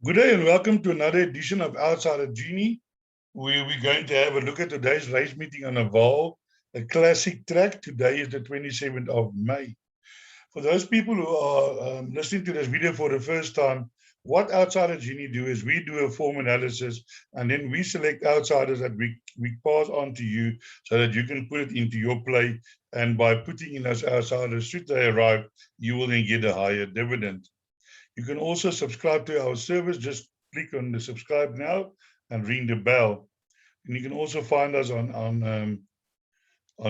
Good day and welcome to another edition of Outsider Genie, where we're going to have a look at today's race meeting on Oval, a classic track. Today is the 27th of May. For those people who are listening to this video for the first time, what Outsider Genie do is we do a form analysis and then we select outsiders that we pass on to you so that you can put it into your play. And by putting in those outsiders, should they arrive, you will then get a higher dividend. You can also subscribe to our service. Just click on the subscribe now and ring the bell. And you can also find us on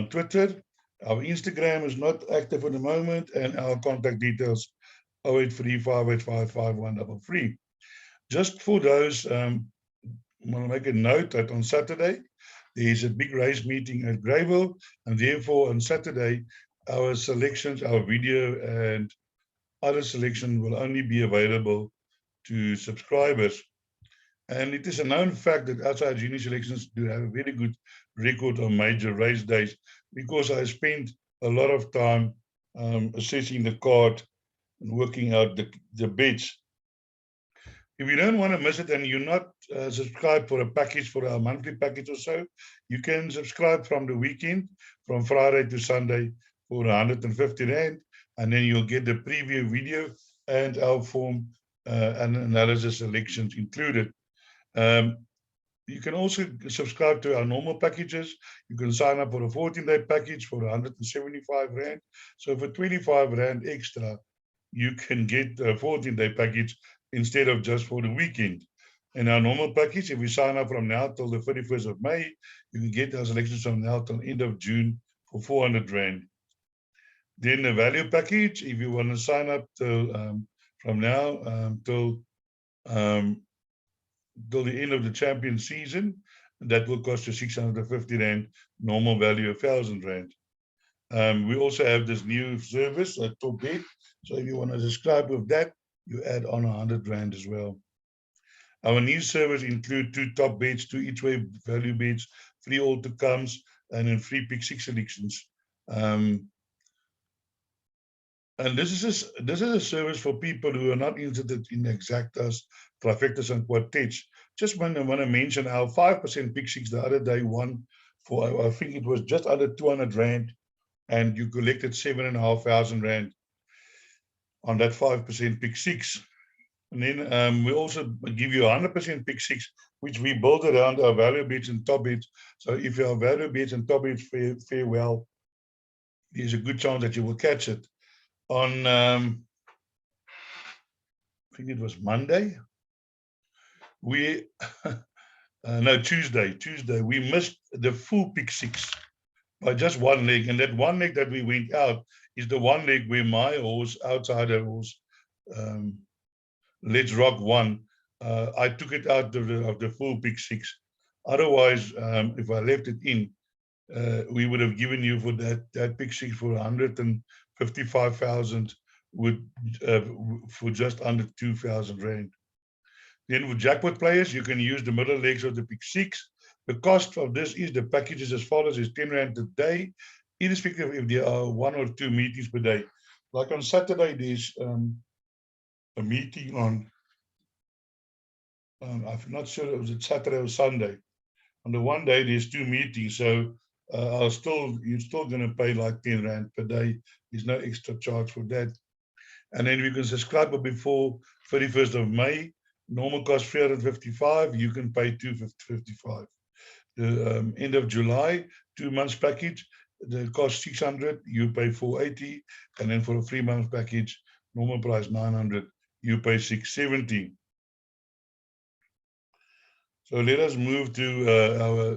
Twitter. Our Instagram is not active at the moment, and our contact details 0835855133. Just for those, I want to make a note that on Saturday there is a big race meeting at Greyville, and therefore on Saturday our selections, our video and other selection will only be available to subscribers. And it is a known fact that Outsider Genie selections do have a very good record on major race days because I spent a lot of time assessing the card and working out the bets. If you don't want to miss it and you're not subscribed for a package, for our monthly package or so, you can subscribe from the weekend, from Friday to Sunday for 150 Rand. And then you'll get the preview video and our form and analysis selections included. You can also subscribe to our normal packages. You can sign up for a 14-day package for 175 Rand. So for 25 Rand extra, you can get a 14-day package instead of just for the weekend. In our normal package, if you sign up from now till the 31st of May, you can get our selections from now till the end of June for 400 Rand. Then the value package, if you want to sign up till from now till the end of the champion season, that will cost you 650 Rand, normal value 1,000 Rand. We also have this new service, a top bet. So if you want to subscribe with that, you add on 100 Rand as well. Our new service include 2 top bets, 2 each way value bets, 3 all to comes, and then 3 pick 6 selections. And this is a service for people who are not interested in exactas, trifectas, and quartets. Just want to mention our 5% pick 6 the other day won for, I think it was just under 200 Rand, and you collected 7,500 Rand on that 5% pick 6. And then we also give you 100% pick 6, which we build around our value bets and top bets. So if your value bets and top bets fare well, there's a good chance that you will catch it. On, I think it was Monday, Tuesday, we missed the full pick 6 by just one leg. And that one leg that we went out is the one leg where my horse, Outsider horse, Let's Rock won. I took it out of the full pick 6. Otherwise, if I left it in, we would have given you for that pick 6 for 155,000 for just under 2,000 Rand. Then with jackpot players, you can use the middle legs of the pick 6. The cost of this is the package is as follows: is 10 Rand a day, irrespective if there are 1 or 2 meetings per day. Like on Saturday, there's a meeting on, I'm not sure it was Saturday or Sunday. On the one day, there's 2 meetings, so you're still going to pay like 10 Rand per day. There's no extra charge for that. And then we can subscribe before 31st of May. Normal cost 355. You can pay 255. The end of July, 2 months package, the cost 600. You pay 480, and then for a 3 month package, normal price 900. You pay 670. So let us move to our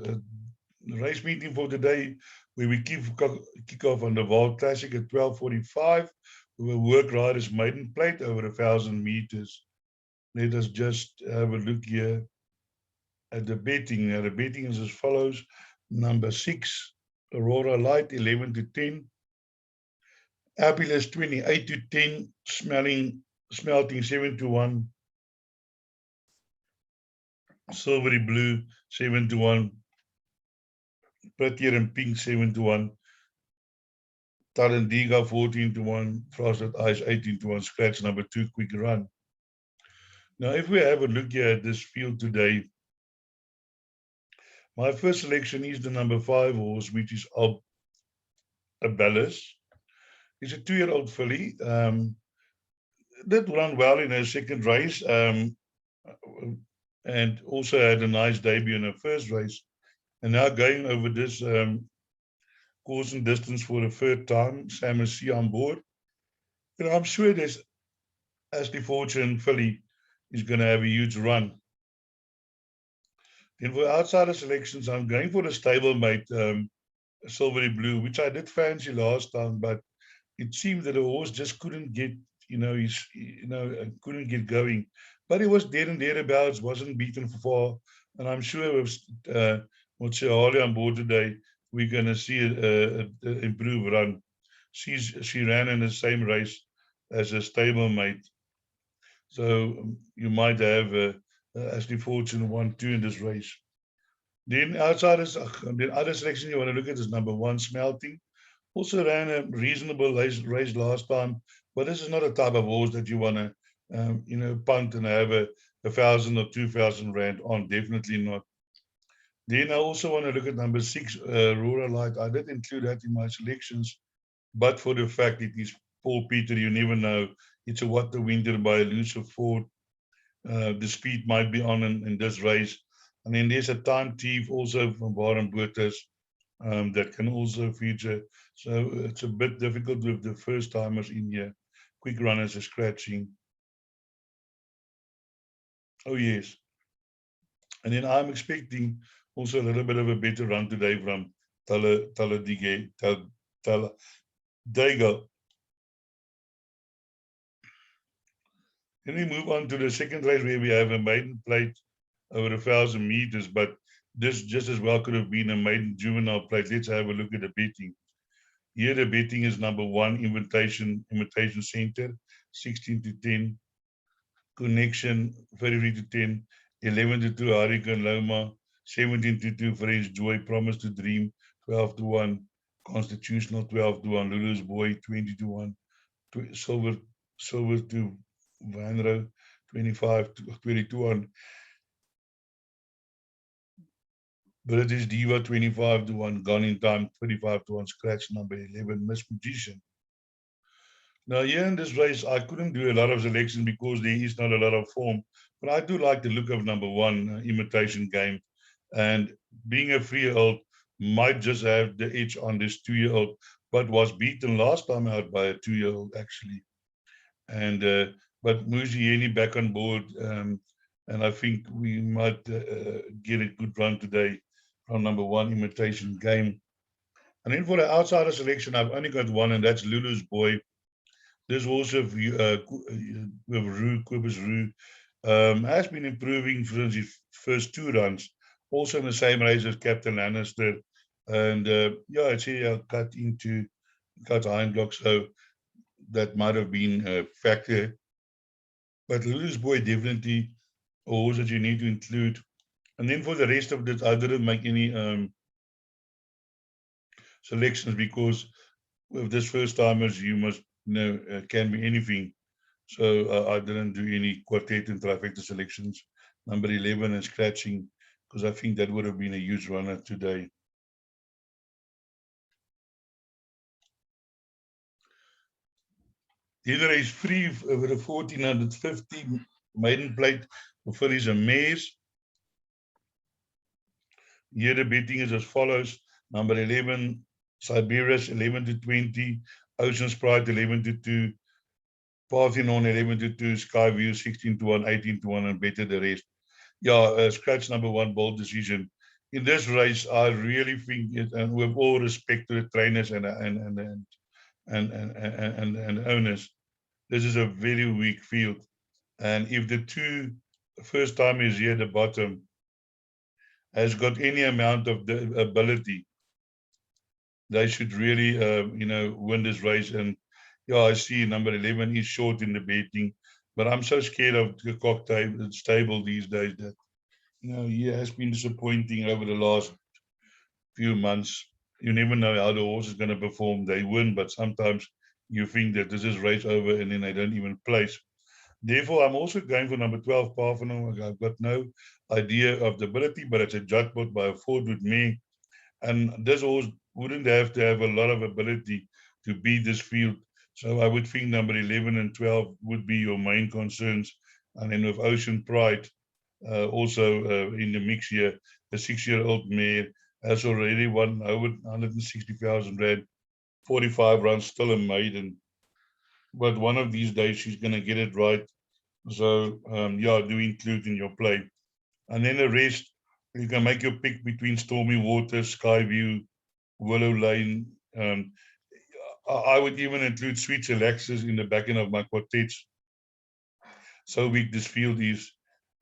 race meeting for today, where we kick off on the Vault Classic at 12:45. We will work riders maiden plate over 1,000 meters. Let us just have a look here at the betting. Now the betting is as follows: number 6, Aurora Light 11 to 10, Apilus 28 to 10, Smelting 7 to 1, Silvery Blue 7 to 1, Prettier and Pink 7 to 1, Tarandiga 14 to 1, Frosted Ice 18 to 1, Scratch number 2, Quick Run. Now, if we have a look here at this field today, my first selection is the number 5 horse, which is Abellus. He's a 2-year-old filly. Did run well in her second race, and also had a nice debut in her first race. And now going over this course and distance for the third time, Sam and C on board. And I'm sure this Ashley Fortune filly is going to have a huge run. Then for outsider selections, I'm going for the stablemate Silvery Blue, which I did fancy last time, but it seemed that the horse just couldn't get, couldn't get going. But it was there and thereabouts, wasn't beaten for far. And I'm sure with Harley on board today, we're going to see an improved run. She ran in the same race as a stablemate. So you might have Ashley Fortune 1-2 in this race. Then outsiders, the other selection you want to look at is number 1, Smelting. Also ran a reasonable race last time, but this is not a type of horse that you want to, punt and have a 1,000 or 2,000 rand on. Definitely not. Then I also want to look at number 6, Rural Light. I did include that in my selections, but for the fact it is Paul Peter, you never know. It's a What the Winter by Elusive Ford. The speed might be on in this race. And then there's a Time Thief also from Warren Bottas that can also feature. So it's a bit difficult with the first timers in here. Quick runners are scratching. Oh, yes. And then I'm expecting also a little bit of a better run today from Talladega. Then we move on to the second race where we have a maiden plate over 1,000 meters, but this just as well could have been a maiden juvenile plate. Let's have a look at the betting. Here the betting is number 1, Invitation Center, 16-10. Connection, 33-10. 11-2, Hurricane Loma. 17-2, French Joy, Promise to Dream, 12-1. Constitutional, 12-1. Lulu's Boy, 20-1. Silver to Vanro, 22-1. British Diva, 25-1. Gone in Time, 35-1. Scratch number 11, Miss Magician. Now, here in this race, I couldn't do a lot of selection because there is not a lot of form. But I do like the look of number 1, Imitation Game. And being a 3-year-old might just have the edge on this 2-year-old, but was beaten last time out by a 2-year-old, actually. And but GENIE back on board. And I think we might get a good run today from number 1, Imitation Game. And then for the outsider selection, I've only got one, and that's Lulu's Boy. This also with Quibus Roo has been improving since his first 2 runs. Also in the same race as Captain Lannister. And yeah, it's here cut hind block, so that might have been a factor. But Lulu's Boy definitely a horse that you need to include. And then for the rest of this, I didn't make any selections because with this first timers, you must know can be anything. So I didn't do any quartet and trifecta selections. Number 11 is scratching because I think that would have been a huge runner today. The other is free over the 1450 maiden plate for fillies and mares. Here the betting is as follows. Number 11, Siberius, 11-20. Ocean Sprite, 11-2. Parthenon, 11-2. Skyview, 16-1, 18-1, and better the rest. Yeah, scratch number 1, bold decision. In this race, I really think, and with all respect to the trainers and owners, this is a very weak field. And if the 2 first timers here at the bottom has got any amount of the ability, they should really, win this race. And yeah, I see number 11 is short in the betting, but I'm so scared of the cocktail stable these days that, he has been disappointing over the last few months. You never know how the horse is going to perform. They win, but sometimes you think that this is race over and then they don't even place. Therefore, I'm also going for number 12, Parthenon. I've got no idea of the ability, but it's a jackpot by a Fordwood mare. And this horse wouldn't have to have a lot of ability to beat this field. So I would think number 11 and 12 would be your main concerns. And then with Ocean Pride, also in the mix here, the 6-year-old mare has already won over 160,000 rand, 45 runs, still a maiden. But one of these days she's going to get it right. So, yeah, do include in your play. And then the rest, you can make your pick between Stormy Waters, Skyview, Willow Lane. I would even include Sweet Alexis in the back end of my quartets. So weak this field is.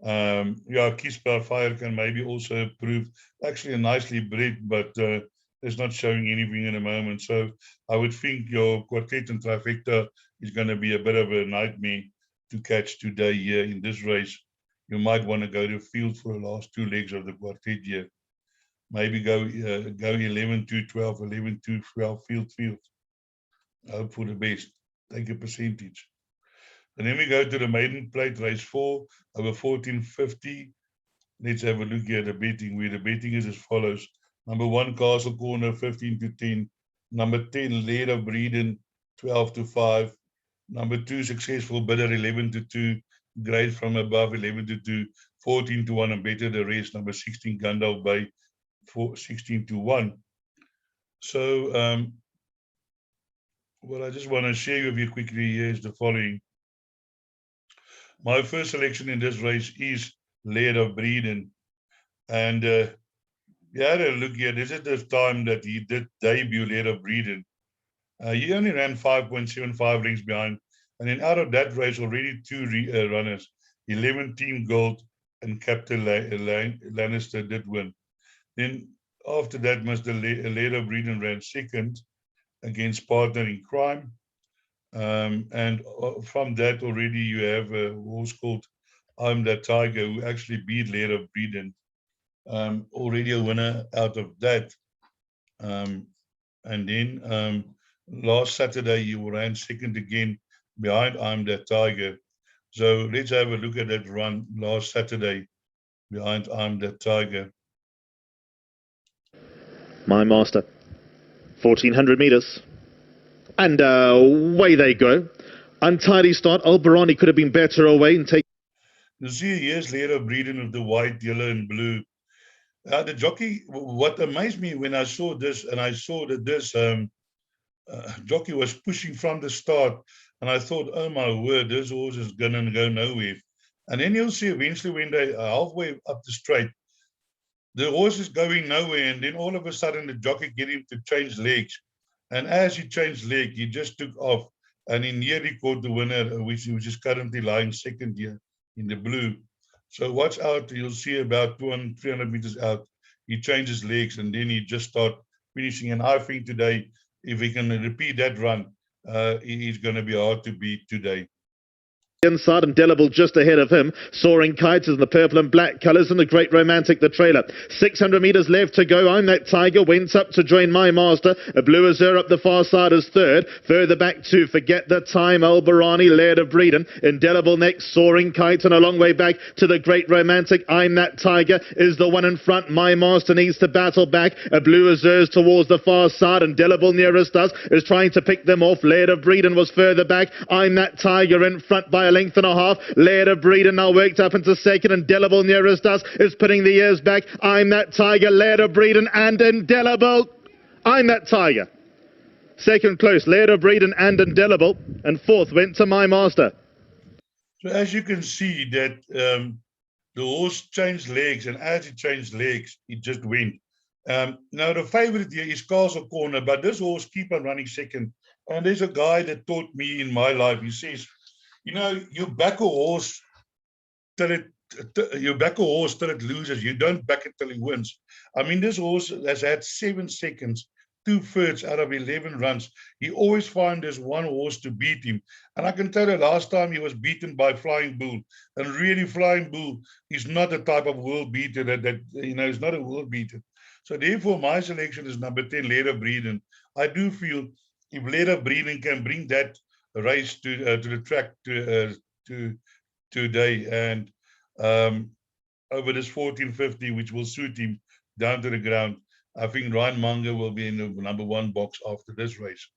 Yeah, Kispar Fire can maybe also prove actually a nicely bred, but it's not showing anything in the moment. So I would think your quartet and trifecta is going to be a bit of a nightmare to catch today here in this race. You might want to go to field for the last 2 legs of the quartet here. Maybe go 11 to 12, 11 to 12, field. Hope for the best. Take a percentage. And then we go to the maiden plate, race 4, over 1450. Let's have a look here at the betting, where the betting is as follows. Number 1, Castle Corner, 15 to 10. Number 10, Laird of Breeden, 12 to 5. Number 2, Successful Bidder, 11 to 2. Grade from Above, 11 to 2. 14 to 1, and better the race. Number 16, Gandalf Bay, 16 to 1. So, what I just want to share with you quickly here is the following. My first selection in this race is Laird of Breeden. And you had a look here. This is the time that he did debut Laird of Breeden. He only ran 5.75 lengths behind. And then out of that race, already 2 runners, 11 Team Gold and Captain Lannister did win. Then after that, Mr. Laird of Breeden ran second against Partner in Crime. And from that already you have a horse called I'm That Tiger, who actually beat Laird of Breeden. Already a winner out of that. And then last Saturday you ran second again behind I'm That Tiger. So let's have a look at that run last Saturday behind I'm That Tiger. My Master, 1400 meters. And away they go. Untidy start. Albarani could have been better away and take. You see, here's Laird of Breeden with the white, yellow, and blue. The jockey, what amazed me when I saw this, and I saw that this jockey was pushing from the start, and I thought, oh my word, this horse is going to go nowhere. And then you'll see eventually when they are halfway up the straight, the horse is going nowhere, and then all of a sudden the jockey get him to change legs. And as he changed leg, he just took off, and he nearly caught the winner, which is currently lying second here in the blue. So watch out, you'll see about 200, 300 meters out, he changes legs, and then he just start finishing. And I think today, if he can repeat that run, he's going to be hard to beat today. Inside, Indelible just ahead of him. Soaring Kites is in the purple and black colours, and the Great Romantic, the trailer. 600 metres left to go. I'm That Tiger went up to join My Master. A Blue Azure up the far side is third. Further back to Forget the Time, Albarani, Laird of Breeden. Indelible next, Soaring Kites, and a long way back to the Great Romantic. I'm That Tiger is the one in front. My Master needs to battle back. A Blue Azure's towards the far side. Indelible nearest us is trying to pick them off. Laird of Breeden was further back. I'm That Tiger in front by a length and a half. Laird of Breeden now worked up into second. Indelible nearest us is putting the ears back. I'm That Tiger, Laird of Breeden and Indelible. I'm That Tiger. Second close, Laird of Breeden and Indelible. And fourth went to My Master. So as you can see that the horse changed legs, and as he changed legs, it just went. Now the favorite here is Castle Corner, but this horse keep on running second. And there's a guy that taught me in my life, he says, you know, you back a horse till it loses. You don't back it till he wins. I mean, this horse has had 7 seconds, 2/3 out of 11 runs. He always finds there's one horse to beat him. And I can tell you last time he was beaten by Flying Bull. And really, Flying Bull is not the type of world beater that you know, is not a world beater. So therefore, my selection is number 10, Laird of Breeden. I do feel if Laird of Breeden can bring that race to the track today, and over this 1450, which will suit him down to the ground. I think Ryan Munger will be in the #1 box after this race.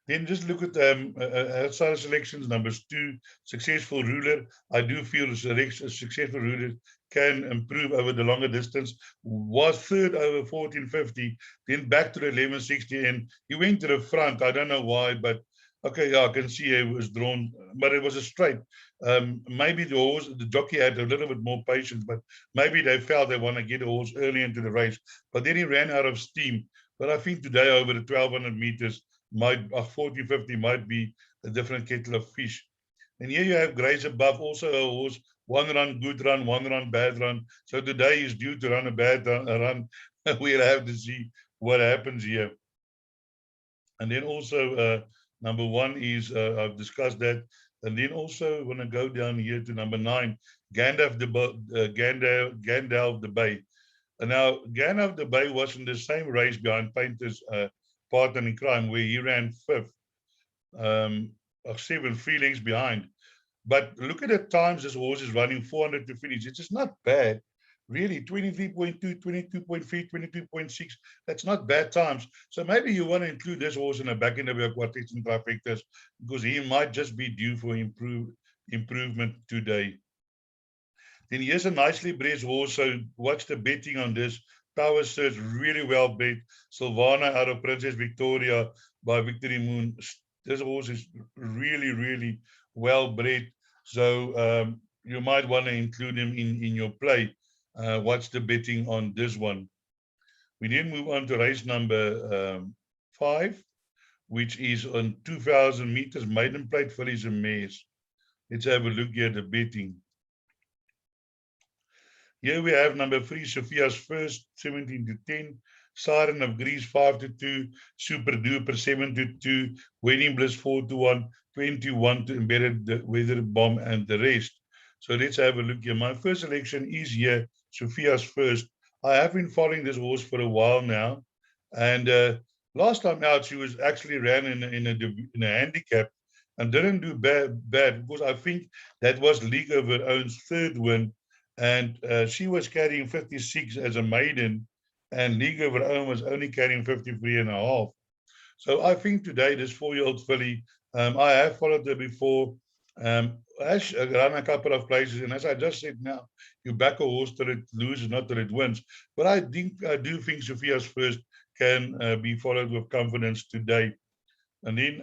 Then just look at outsider selections, numbers 2, Successful Ruler. I do feel Successful Ruler can improve over the longer distance. Was third over 1450, then back to the 1160, and he went to the front. I don't know why, but okay, yeah, I can see he was drawn, but it was a straight. Maybe the jockey had a little bit more patience, but maybe they felt they want to get a horse early into the race. But then he ran out of steam. But I think today over the 1200 meters, 40-50 might be a different kettle of fish. And here you have Grace Above, also a horse, 1 run, good run, 1 run, bad run. So today is due to run a bad run. We'll have to see what happens here. And then also #1 is, I've discussed that. And then also when I go down here to #9, Gandalf the Bay. And now Gandalf the Bay was in the same race behind Painter's partner in crime, where he ran 5th, 7 lengths behind. But look at the times this horse is running 400 to finish. It's just not bad. Really, 23.2, 22.3, 22.6. That's not bad times. So maybe you want to include this horse in the back end of your quartets and trifectas, because he might just be due for improvement today. Then here's a nicely bred horse. So watch the betting on this. Power Surge, really well bet. Silvana out of Princess Victoria by Victory Moon. This horse is really, really well bred. So you might want to include him in your play. Watch the betting on this one. We then move on to race number 5, which is on 2,000 meters, maiden plate fillies and mares. Let's have a look here at the betting. Here we have #3, Sophia's First, 17 to 10. Siren of Greece, 5 to 2. Super Duper, 7 to 2. Wedding Bliss, 4 to 1. 21 to Embedded the Weather Bomb and the rest. So let's have a look here. My first selection is here, Sophia's First. I have been following this horse for a while now. And last time out, she was actually ran in a handicap and didn't do bad because I think that was League of Her Own's 3rd win. And she was carrying 56 as a maiden, and League of Her Own was only carrying 53.5. So I think today, this 4-year-old filly, I have followed her before. Has run a couple of places, and as I just said now, you back a horse till it loses, not till it wins. But I do think Sophia's First can be followed with confidence today. And then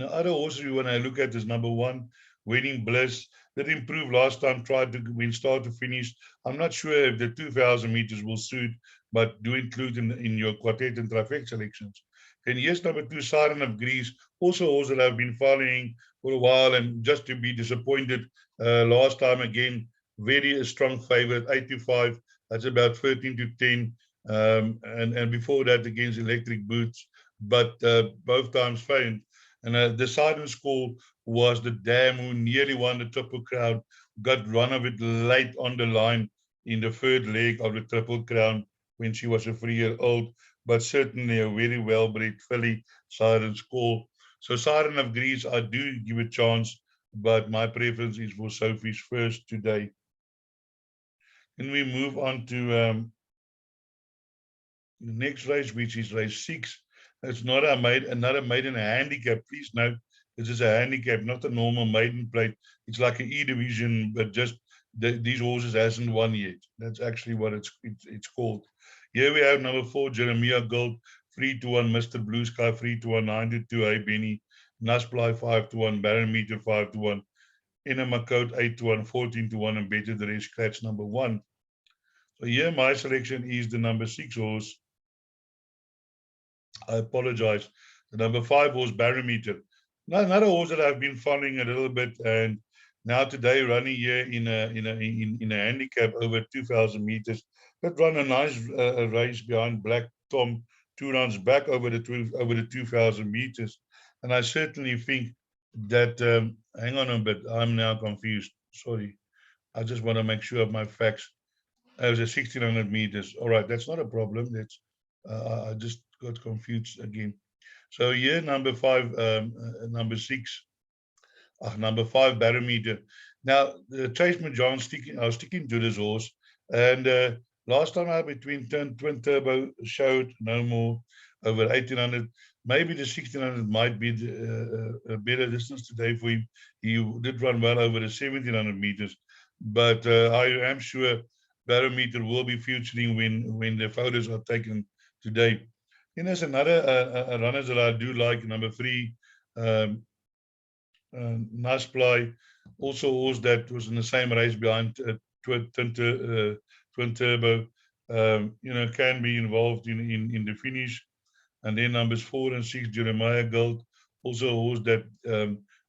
other horses we want to look at is #1, Wedding Bliss. Did improve last time, tried to win start to finish. I'm not sure if the 2,000 meters will suit, but do include in your quartet and trifecta selections. Then here's #2, Siren of Greece. Also horse that I've been following for a while, and just to be disappointed last time again, very strong favorite, 8 to 5. That's about 13 to 10. And before that against Electric Boots, but both times failed. And the silent score was the Dam, who nearly won the Triple Crown, got run of it late on the line in the 3rd leg of the Triple Crown when she was a 3-year-old, but certainly a very well-bred filly, Siren's Call. So Siren of Greece, I do give a chance, but my preference is for Sophie's First today. Then we move on to the next race, which is race 6. It's not another maiden, a handicap. Please note, this is a handicap, not a normal maiden plate. It's like an E division, but just these horses hasn't won yet. That's actually what it's called. Here we have #4, Jeremiah Gold, 3 to 1, Mr. Blue Sky, 3 to 1, 9 to 2, Hey Benny, Nusply, 5 to 1, Barometer, 5 to 1, Enema Code, 8 to 1, 14 to 1, and Better the Rest, scratch #1. So here my selection is the #6 horse. I apologize. The #5 horse, Barometer. Now, another horse that I've been following a little bit, and now today running here in a handicap over 2,000 meters. But run a nice race behind Black Tom, 2 runs back over the 2,000 meters. And I certainly think that, hang on a bit, I'm now confused. Sorry. I just want to make sure of my facts. It was a 1,600 meters. All right, that's not a problem. That's I just got confused again. So here, number 5 barometer. Now, the Chase John I was sticking to this horse, and last time out between twin turbo showed no more over 1800. Maybe the 1600 might be a better distance today for him. He did run well over the 1700 meters, but I am sure barometer will be featuring when the photos are taken today. Then there's another runners that I do like, number 3. Nasply, also a horse that was in the same race behind Twin Turbo, can be involved in the finish. And then numbers 4 and 6, Jeremiah Gold, also a horse that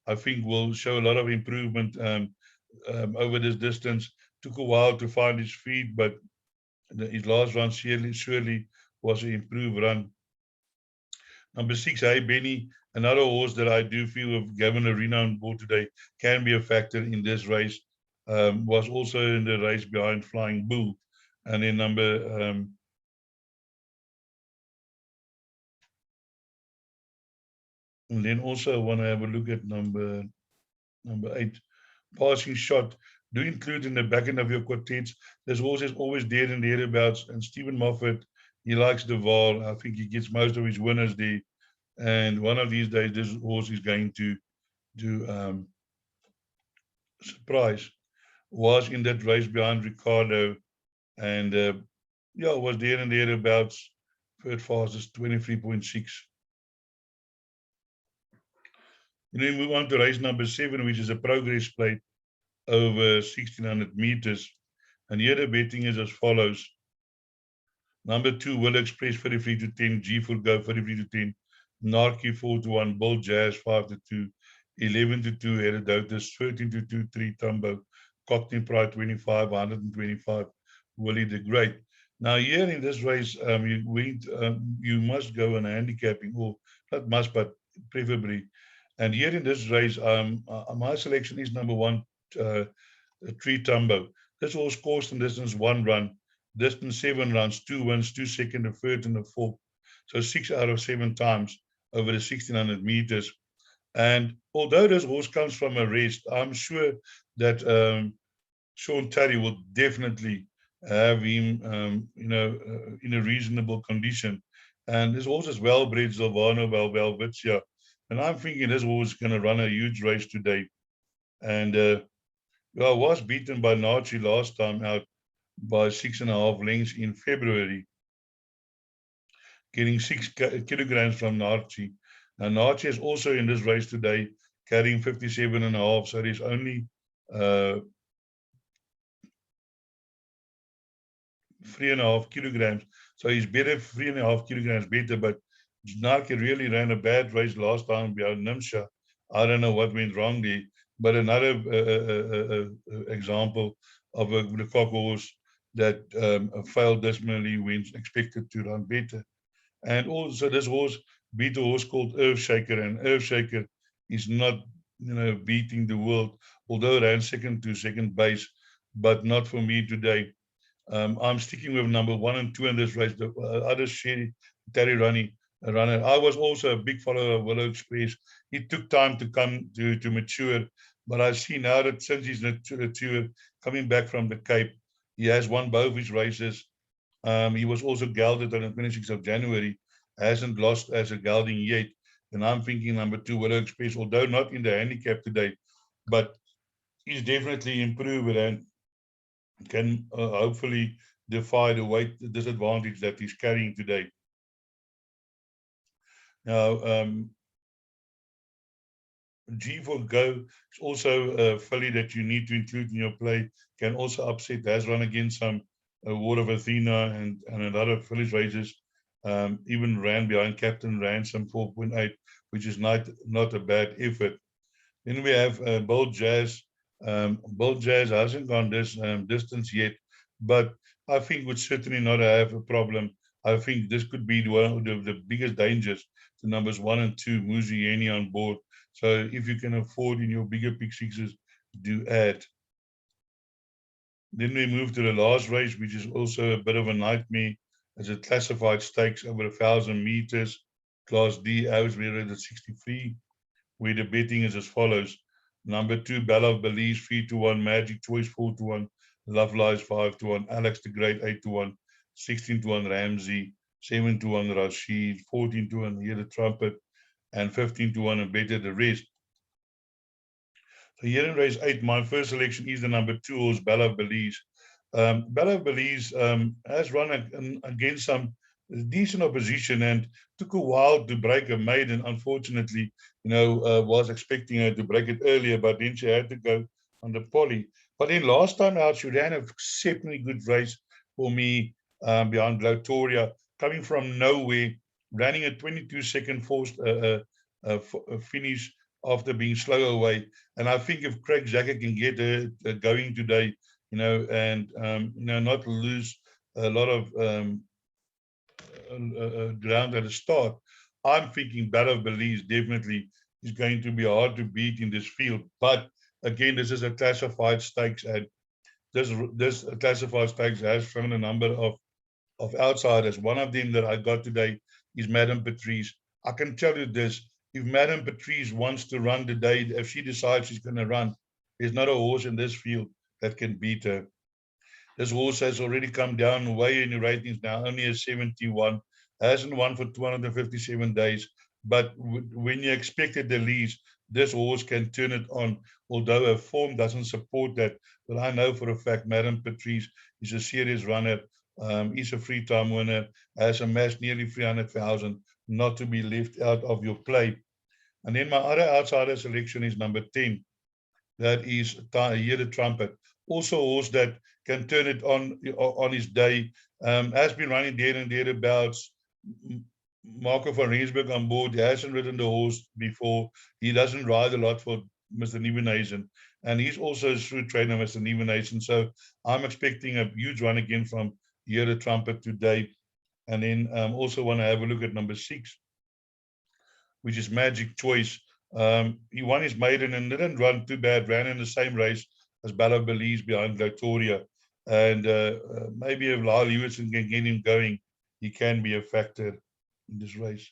I think will show a lot of improvement over this distance. Took a while to find his feet, but his last run surely was an improved run. Number 6, Hey Benny, another horse that I do feel have given a renowned board today, can be a factor in this race. Was also in the race behind Flying Bull. And then and then also I want to have a look at number 8, Passing Shot. Do include in the back end of your quartets. This horse is always there and thereabouts. And Stephen Moffat, he likes the Val. I think he gets most of his winners there. And one of these days, this horse is going to surprise. Was in that race behind Ricardo, and was there and thereabouts. Third fastest, 23.6. And then move on to race number 7, which is a progress plate over 1600 meters. And here the betting is as follows. Number 2, Will Express 33 to 10, G Full Go 33 to 10, Narky 4 to 1, Bull Jazz 5 to 2, 11 to 2, Herodotus 13 to 2, 3 Tumbo, Cockney Pride 25, 125, Willie the Great. Now here in this race, you must go on handicapping, or not must, but preferably. And here in this race, my selection is number 1, 3 Tumbo. This horse course and distance 1 run, distance 7 runs, 2 wins, 2 second, a third, and a fourth. So 6 out of 7 times over the 1600 meters. And although this horse comes from a rest, I'm sure that Sean Terry will definitely have him, in a reasonable condition. And this horse is well-bred, Silvano Valvelvicia. And I'm thinking this horse is going to run a huge race today. And I was beaten by Nachi last time out by 6.5 lengths in February, getting 6 kilograms from Nachi. Now, Nachi is also in this race today, carrying 57.5, so there's only 3.5 kilograms. So he's better, 3.5 kilograms better, but Nachi really ran a bad race last time behind Nimsha. I don't know what went wrong there, but another example of a cock horse that failed dismally when expected to run better. And also this horse beat a horse called Earthshaker, and Earthshaker is not, beating the world, although ran second to second base, but not for me today. I'm sticking with number 1 and 2 in this race. The other Terry runner. I was also a big follower of Willow Express. It took time to come to mature, but I see now that since he's mature, coming back from the Cape, he has won both his races. He was also gelded on the 26th of January, hasn't lost as a gelding yet. And I'm thinking number 2, Willow Express, although not in the handicap today, but he's definitely improved and can hopefully defy the weight disadvantage that he's carrying today. Now, G for Go is also a filly that you need to include in your play. Can also upset, has run against some War of Athena and a lot of fillies races. Even ran behind Captain Ransom 4.8, which is not a bad effort. Then we have Bull Jazz. Bull Jazz hasn't gone this distance yet, but I think would certainly not have a problem. I think this could be one of the biggest dangers to numbers 1 and 2, Muzieni on board. So if you can afford in your bigger pick sixes, do add. Then we move to the last race, which is also a bit of a nightmare. It's a classified stakes over 1,000 meters. Class D, hours rated at 63, where the betting is as follows. Number 2, Bella of Belize, 3-1, Magic Choice, 4-1, Love Lies, 5-1, Alex the Great, 8-1, 16-1, Ramsey, 7-1, Rashid, 14-1, Hear the Trumpet, and 15-1, and better the rest. So here in race 8, my first selection is the number 2 horse, Bella of Belize. Bella of Belize has run against some decent opposition and took a while to break a maiden. Unfortunately, was expecting her to break it earlier, but then she had to go on the poly. But then last time out, she ran an exceptionally good race for me behind Glotoria, coming from nowhere, running a 22-second forced finish after being slow away. And I think if Craig Zacker can get her going today, and not lose a lot of ground at the start, I'm thinking Battle of Belize definitely is going to be hard to beat in this field. But again, this is a classified stakes, and this classified stakes has shown a number of outsiders. One of them that I got today is Madame Patrice. I can tell you this, if Madame Patrice wants to run today, if she decides she's going to run, there's not a horse in this field that can beat her. This horse has already come down way in the ratings now, only a 71, hasn't won for 257 days. But when you expected the least, this horse can turn it on, although her form doesn't support that. But I know for a fact Madame Patrice is a serious runner, is a three-time winner, has amassed nearly 300,000, not to be left out of your play. And then my other outsider selection is number 10. That is Hear the Trumpet. Also a horse that can turn it on his day. Has been running there and thereabouts. Marco van Rensburg on board. He hasn't ridden the horse before. He doesn't ride a lot for Mr. Nieuwenhuizen. And he's also a shrewd trainer, Mr. Nieuwenhuizen. So I'm expecting a huge run again from Hear the Trumpet today. And then also want to have a look at number 6, which is Magic Choice. He won his maiden and didn't run too bad, ran in the same race as Bella Belize behind Glotoria. And maybe if Lyle Hewison can get him going, he can be a factor in this race.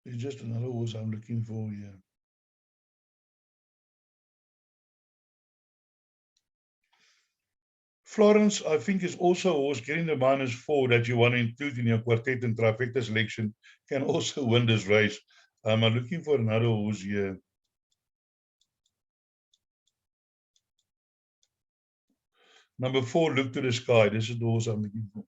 It's just another horse I'm looking for here. Florence, I think, is also a horse getting the -4 that you want to include in your quartet and trifecta selection, can also win this race. I'm looking for another horse here. Number 4, Look to the Sky. This is the horse I'm looking for.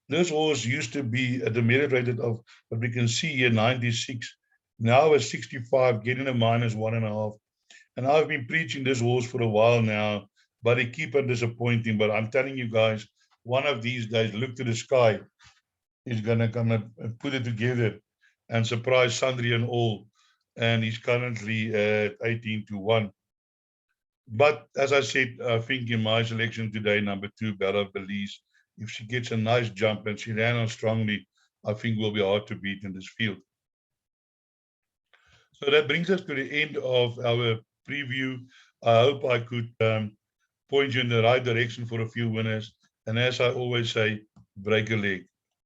This horse used to be at the merit rated of, what we can see here, 96. Now at 65, getting a -1.5. And I've been preaching this horse for a while now, but they keep on disappointing. But I'm telling you guys, one of these days, Look to the Sky is going to come and put it together and surprise Sandri and all. And he's currently at 18-1. But as I said, I think in my selection today, number 2, Bella Belize, if she gets a nice jump and she ran on strongly, I think will be hard to beat in this field. So that brings us to the end of our preview. I hope I could point you in the right direction for a few winners. And as I always say, break a leg.